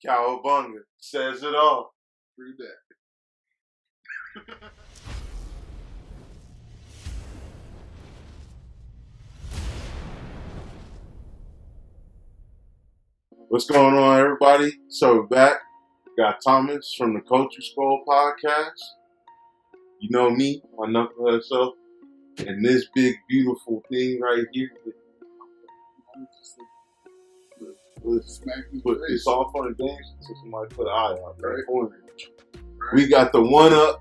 Cowabunga says it all. Through that. What's going on, everybody? So we're back. Got Thomas from the Culture Skull podcast. You know me, my knucklehead self, and this big beautiful thing right here. It's all fun and games until somebody put an eye out right corner. Right. We got the 1-Up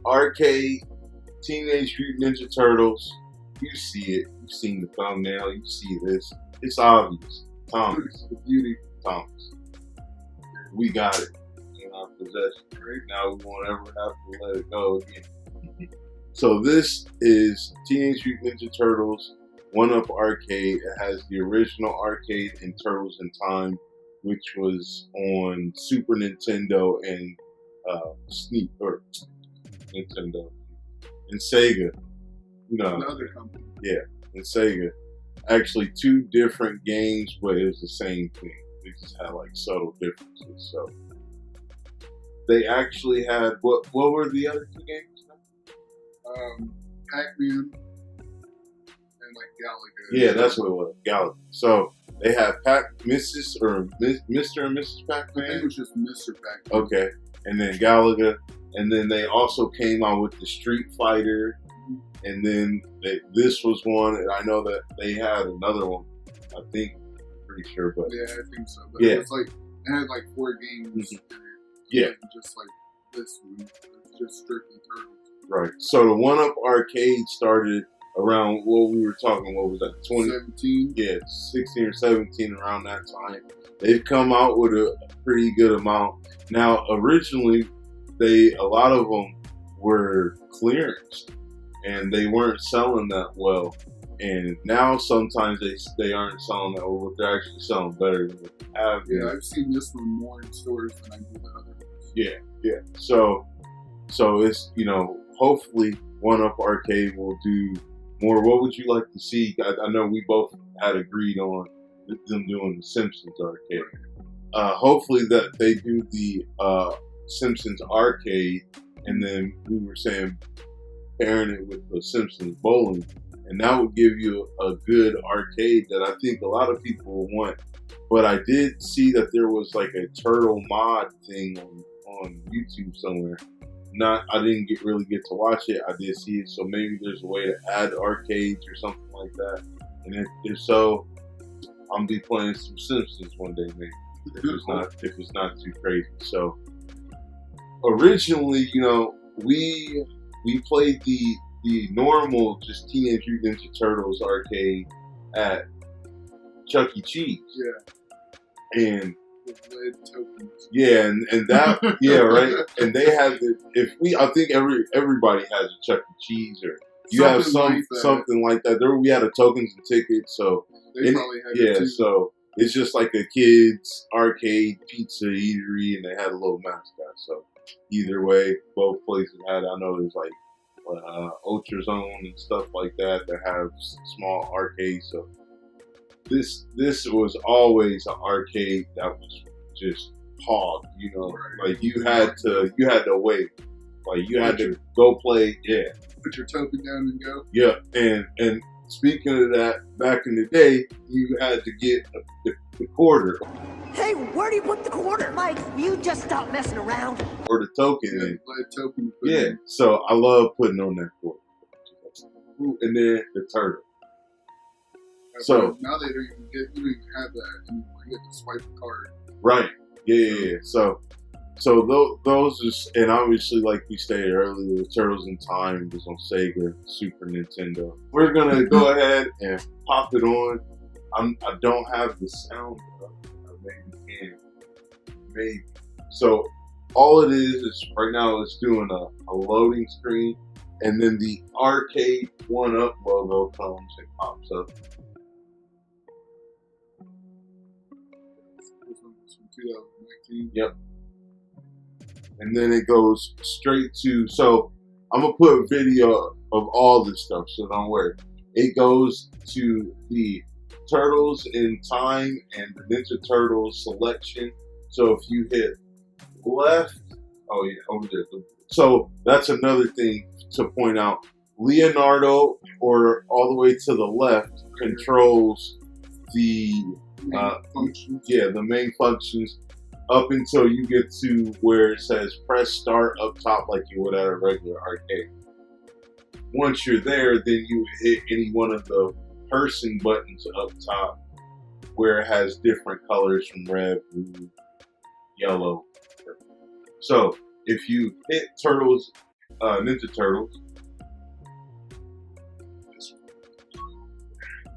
Arcade Teenage Mutant Ninja Turtles. You see it. You've seen the thumbnail. You see this. It's obvious. Thomas, the beauty of Thomas. We got it in our possession. Right now, we won't ever have to let it go again. So this is Teenage Mutant Ninja Turtles 1-Up Arcade. It has the original arcade in Turtles in Time, which was on Super Nintendo and Nintendo and Sega. You know, another company. Yeah, and Sega. Actually, two different games, but it was the same thing. They just had like subtle differences. So they actually had what were the other two games? Pac-Man and like Galaga. Yeah, that's what it was. Galaga. So they had Mr. and Mrs. Pac-Man. I think it was just Mr. Pac-Man. Okay, and then Galaga, and then they also came out with the Street Fighter, and then this was one, and I know that they had another one. I think, pretty sure, but yeah, I think so. But yeah, it was like it had like 4 games. Mm-hmm. Yeah, just like this one, it's just strictly Turtles. Right. So the 1-Up Arcade started around what we were talking. What was that? 17. Yeah, 16 or 17 around that time. They've come out with a pretty good amount. Now, originally, a lot of them were clearance, and they weren't selling that well. And now sometimes they aren't selling that well, but they're actually selling better than what they have. Yeah, I've seen this one more in stores than I do the other ones. Yeah. So it's, hopefully 1-Up Arcade will do more. What would you like to see? I know we both had agreed on them doing the Simpsons Arcade. Hopefully that they do the Simpsons Arcade, and then we were saying pairing it with the Simpsons Bowling, and that would give you a good arcade that I think a lot of people will want. But I did see that there was like a turtle mod thing on YouTube somewhere. I didn't really get to watch it. I did see it, so maybe there's a way to add arcades or something like that. And if so, I'm gonna be playing some Simpsons one day, maybe. If it's not too crazy. So originally, we played the normal just Teenage Mutant Ninja Turtles arcade at Chuck E. Cheese. Yeah. And lead tokens. Yeah, and that right. And they have I think everybody has a Chuck E. Cheese or you have something like that. We had a tokens and tickets, so they probably had it too. So it's just like a kids arcade pizza eatery, and they had a little mascot. So either way, both places had. I know there's like Ultra Zone and stuff like that have small arcades. So this was always an arcade that was just hogged, right. Like you had to wait, like you had to go play, put your token down and go. Yeah, and speaking of that, back in the day, you had to get the quarter. Hey, where do you put the quarter? Mike, you just stop messing around. Or the token. Yeah, lead token. In. So I love putting on that quarter. And then the turtle. So now they don't even have that anymore. You have to swipe a card. Right. Yeah. So those is, and obviously, like we stated earlier, the Turtles in Time was on Sega, Super Nintendo. We're gonna go ahead and pop it on. I don't have the sound. Maybe. So all it is right now it's doing a loading screen, and then the Arcade 1-Up logo comes and pops up. 2019. Yep. And then it goes straight to, so I'm going to put a video of all this stuff, so don't worry. It goes to the Turtles in Time and the Ninja Turtles selection, So if you hit left, oh yeah, over there. So that's another thing to point out. Leonardo, or all the way to the left, controls the the main functions up until you get to where it says press start up top like you would at a regular arcade. Once you're there, then you hit any one of the person buttons up top where it has different colors from red, blue, yellow. So if you hit Turtles, Ninja Turtles,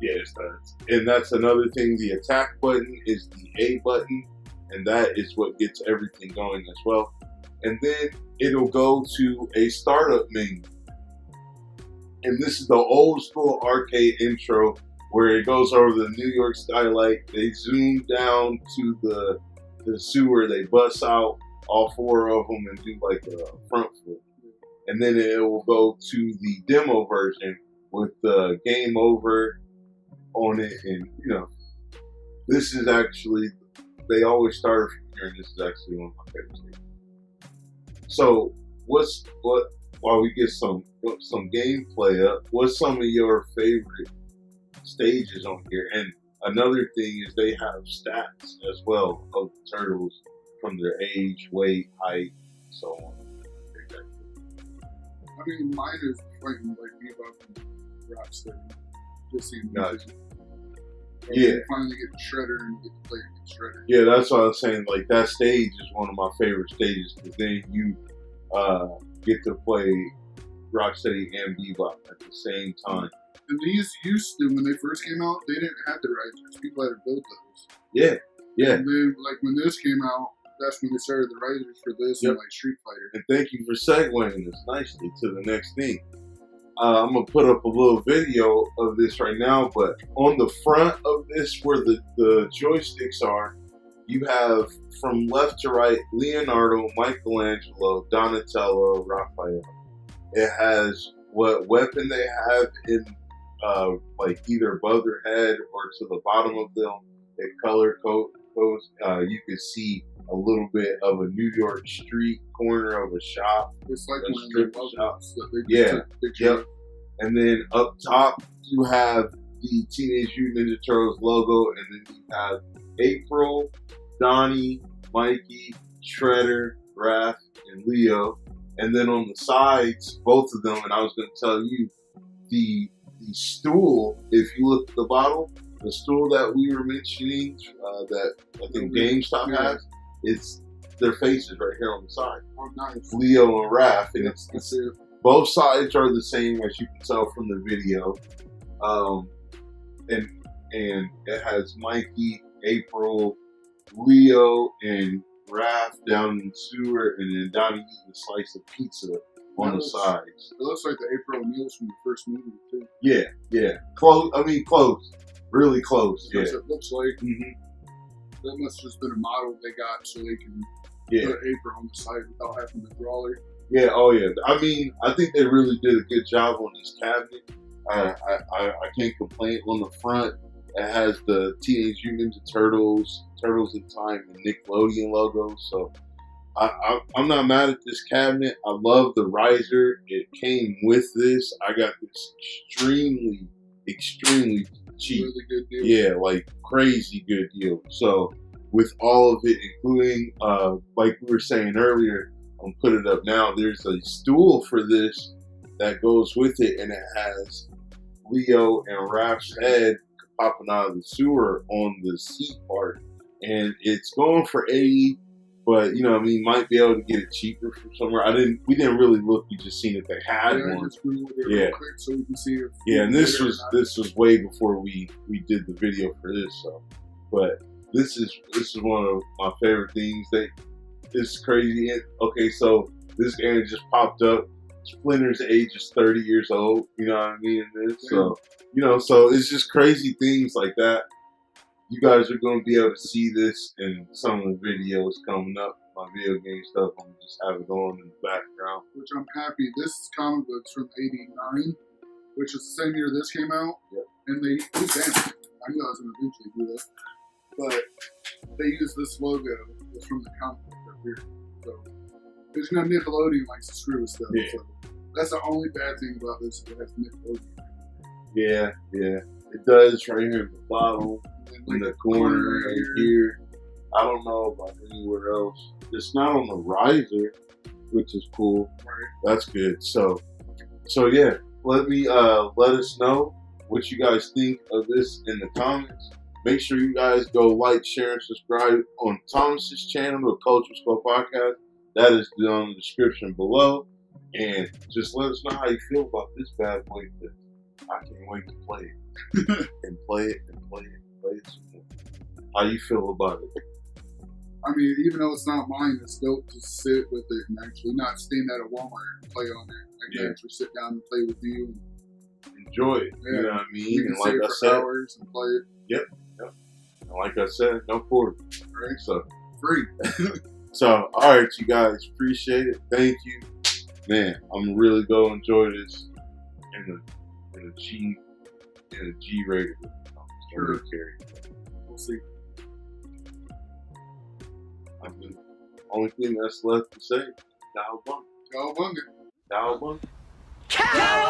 yeah, it does. And that's another thing. The attack button is the A button, and that is what gets everything going as well. And then it'll go to a startup menu. And this is the old school arcade intro where it goes over the New York skyline. They zoom down to the sewer. They bust out all four of them and do like a front flip. And then it will go to the demo version with the game over on it. And, you know, this is actually, they always start from here, and this is actually one of my favorite stages. So, while we get some gameplay up, what's some of your favorite stages on here? And another thing is they have stats as well of the turtles from their age, weight, height, and so on. I mean, mine is fighting like Bebop and Rocksteady. Just seeing Gotcha. Yeah. You finally get Shredder and you get to play against Shredder. Yeah, that's what I was saying. Like, that stage is one of my favorite stages because then you get to play Rocksteady and Bebop at the same time. And these used to, when they first came out, they didn't have the risers. People had to build those. Yeah, yeah. And then, like, when this came out, that's when they started the risers for this and, like, Street Fighter. And thank you for segueing this nicely to the next thing. I'm going to put up a little video of this right now, but on the front of this, where the joysticks are, you have from left to right, Leonardo, Michelangelo, Donatello, Raphael. It has what weapon they have in, like either above their head or to the bottom of them. It color codes. You can see a little bit of a New York street corner of a shop. It's like a one strip of shop. that they just took pictures of. And then up top, you have the Teenage Mutant Ninja Turtles logo, and then you have April, Donnie, Mikey, Shredder, Raph, and Leo. And then on the sides, both of them, and I was going to tell you, the stool, if you look at the bottom, the stool that we were mentioning, that I think GameStop has, it's their faces right here on the side. Oh, nice. Leo and Raph, and it's both sides are the same, as you can tell from the video. And it has Mikey, April, Leo, and Raph down in the sewer, and then Donnie eating a slice of pizza on the sides. It looks like the April O'Neil's from the first movie, too. Yeah, yeah. Close. I mean, close. Really close. Because yeah. It looks like that must have just been a model they got so they can put April on the side without having to draw her. Yeah, oh yeah. I mean, I think they really did a good job on this cabinet. I can't complain. On the front, it has the Teenage Mutant Ninja Turtles, Turtles in Time, and Nickelodeon logo. So I'm not mad at this cabinet. I love the riser. It came with this. I got this extremely cheap. Really good deal. Yeah, like crazy good deal. So with all of it, including like we were saying earlier, I'm put it up now. There's a stool for this that goes with it, and it has Leo and Raph's head popping out of the sewer on the seat part, and it's going for $80. But you know, I mean, might be able to get it cheaper from somewhere. We didn't really look. We just seen that they had one. Real quick so we can see if and this was way before we did the video for this. So, but this is one of my favorite things. It's crazy. Okay, so this game just popped up. Splinter's age is 30 years old. You know what I mean? So, you know, so it's just crazy things like that. You guys are going to be able to see this in some of the videos coming up. My video game stuff, I'm just have it on in the background. Which I'm happy. This comic book's from '89, which is the same year this came out. Yeah. And they damn, I knew I was going to eventually do that. but they use this logo that's from the comic book up here. So there's no Nickelodeon likes to screw with stuff. Yeah. So that's the only bad thing about this. It has Nickelodeon. Yeah, it does right here at the bottom, And in the corner right here. I don't know about anywhere else. It's not on the riser, which is cool. Right. That's good. So yeah, let us know what you guys think of this in the comments. Make sure you guys go like, share, and subscribe on Thomas's channel, the Culture Scope Podcast. That is down in the description below. And just let us know how you feel about this bad boy. I can't wait to play it. and play it and play it and play it some more. How you feel about it? I mean, even though it's not mine, it's dope to sit with it and actually not stand at a Walmart and play on it. I can actually sit down and play with you. And enjoy it. Yeah. You know what I mean? You can And like sit I for said, hours and play it. Yep. And like I said, no quarter. Right? So Free. So, all right, you guys, appreciate it. Thank you, man. I'm really gonna enjoy this in a G rated. Sure. We'll see. I mean, only thing that's left to say, Cowabunga. Cowabunga. Cowabunga. Cowabunga!